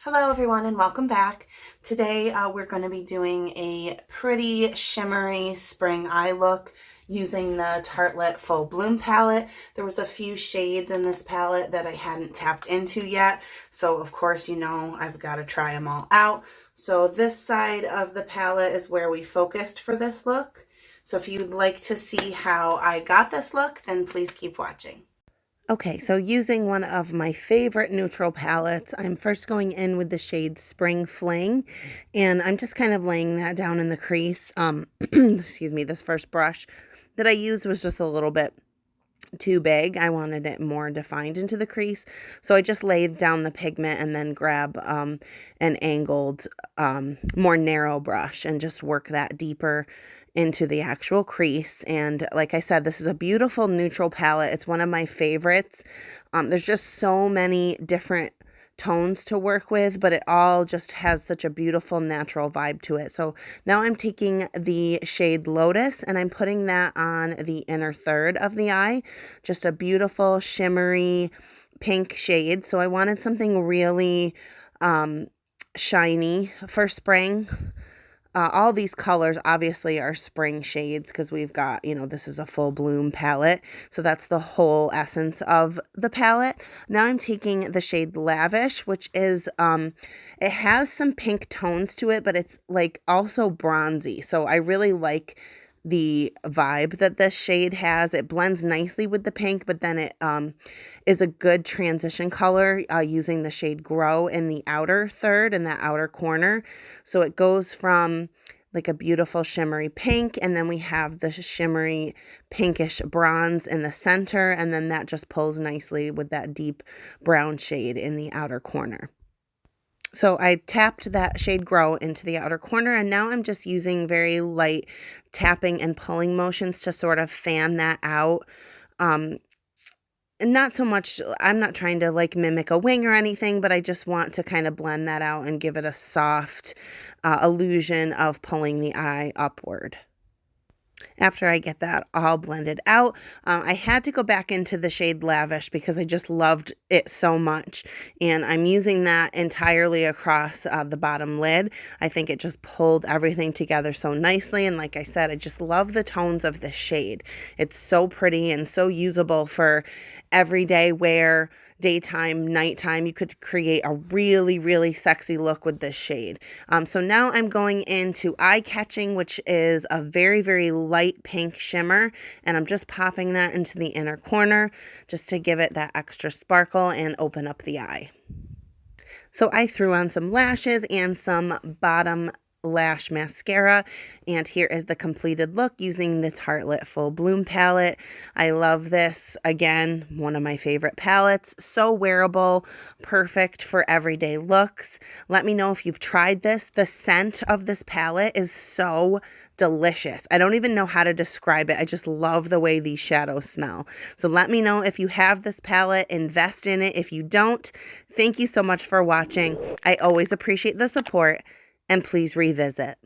Hello everyone and welcome back. Today we're going to be doing a pretty shimmery spring eye look using the Tartlette Full Bloom palette. There was a few shades in this palette that I hadn't tapped into yet, so of course I've got to try them all out. So this side of the palette is where we focused for this look. So if you'd like to see how I got this look, then please keep watching. Okay, so using one of my favorite neutral palettes, I'm first going in with the shade Spring Fling, and I'm just kind of laying that down in the crease. Excuse me, this first brush that I used was just a little bit too big. I wanted it more defined into the crease, so I just laid down the pigment and then grab an angled, more narrow brush and just work that deeper into the actual crease. And like I said, this is a beautiful neutral palette. It's one of my favorites. There's just so many different tones to work with, but it all just has such a beautiful natural vibe to it. So now I'm taking the shade Lotus and I'm putting that on the inner third of the eye. Just a beautiful shimmery pink shade. So I wanted something really shiny for spring. All these colors obviously are spring shades because we've got, this is a full bloom palette. So that's the whole essence of the palette. Now I'm taking the shade Lavish, which is, it has some pink tones to it, but it's like also bronzy. So I really like the vibe that this shade has. It blends nicely with the pink, but then it is a good transition color using the shade Grow in the outer third, in that outer corner. So it goes from like a beautiful shimmery pink, and then we have the shimmery pinkish bronze in the center, and then that just pulls nicely with that deep brown shade in the outer corner. So I tapped that shade Grow into the outer corner, and now I'm just using very light tapping and pulling motions to sort of fan that out. And not so much, I'm not trying to like mimic a wing or anything, but I just want to kind of blend that out and give it a soft illusion of pulling the eye upward. After I get that all blended out, I had to go back into the shade Lavish because I just loved it so much. And I'm using that entirely across the bottom lid. I think it just pulled everything together so nicely. And like I said, I just love the tones of the shade. It's so pretty and so usable for everyday wear, daytime, nighttime. You could create a really, really sexy look with this shade. So now I'm going into Eye Catching, which is a very, very light pink shimmer, and I'm just popping that into the inner corner just to give it that extra sparkle and open up the eye. So I threw on some lashes and some bottom lash mascara, and here is the completed look using the Tartlette Full Bloom palette. I love this. Again, one of my favorite palettes. So wearable, perfect for everyday looks. Let me know if you've tried this. The scent of this palette is so delicious. I don't even know how to describe it. I just love the way these shadows smell. So let me know if you have this palette, invest in it. If you don't, thank you so much for watching. I always appreciate the support, and please revisit.